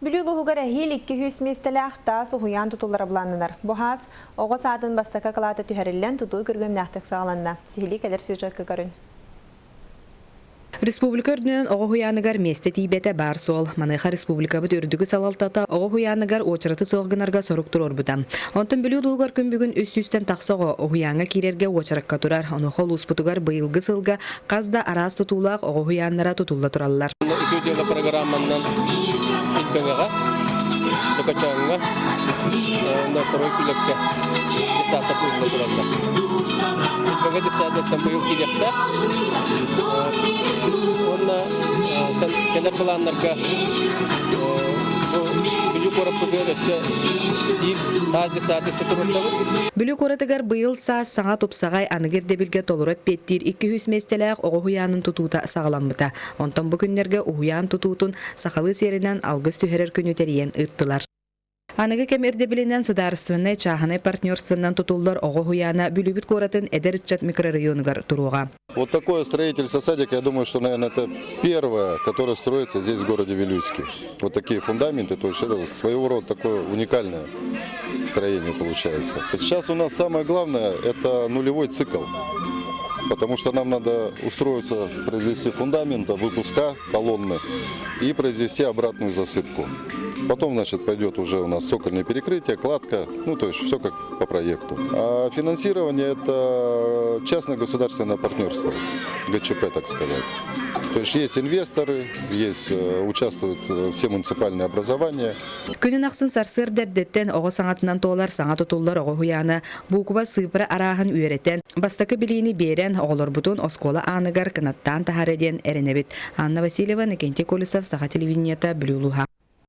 Білюлуғығыр әхил 200 местеләқ тас ұхуян тұтулары бұланынар. Бұхас, оғы саатын бастақа қылаты түхәрілен тұтуы көргім нәқтік сағаланна. Сихили кәдір сюжеткі көрін. Республика өрдінен оғы хуяныгар месте тейбеті бар сол. Маныға республика бұд өрдігі салалтата оғы хуяныгар очыраты соғынарға сорук тұрор бұдан. Онтын білюлуғығар күн бүгін үс-үстен тақсығы оғуяңа керерге очыраққа тұрар. Оны қол ұспытығар бұйылғы сылға қазда араз тұтулақ оғы хуянлара тұтулла тұралылар. Токачаңға на второй күлікке десатып ұлы тұрады. Күлбігі десаттан бұйыл келепті. Онына келер бұланларға бүлік орапығыр өсі таз десаты сүті болсаңыз. Бүлік оратығар бұйыл саас саңа топсағай анығырде білге толырып беттір 200 местеләқ оғы хуянын тұтуыта сағаламыта. Онтан бұл күнлерге ұхуян тұтуытын сақалы серінен алғыз түхерер күнітериен ұттылар. Анығы кемерде білінен сударыстывынай чағынай партнерствынан тұтулар оғы хуяна бүлібіт коратын әдерітчат микрорайоныгар тұруға. Вот такое строительство садика, я думаю, что, наверное, это первое, которое строится здесь, в городе Вилюйске. Вот такие фундаменты, то есть это своего рода такое уникальное строение получается. Сейчас у нас самое главное – это нулевой цикл. Потому что нам надо устроиться, произвести фундамент, выпуска колонны и произвести обратную засыпку. Потом, значит, пойдет уже у нас цокольное перекрытие, кладка, ну то есть все как по проекту. А финансирование – это частно-государственное партнерство, ГЧП, так сказать. То есть инвесторы, участвуют все муниципальные образования. Күнін ақсын сарсыр дәрдеттен оғы саңатынан тоолар саңа тұтулар оғы хуяна, бұқыба сыпыры арағын үйереттен, бастақы білейіні берен оғылар бұтын оскола анығар кынаттан тахареден әрінебет. Анна Васильева, Никентий Колесов, Саха телевидениета, Блюлуха.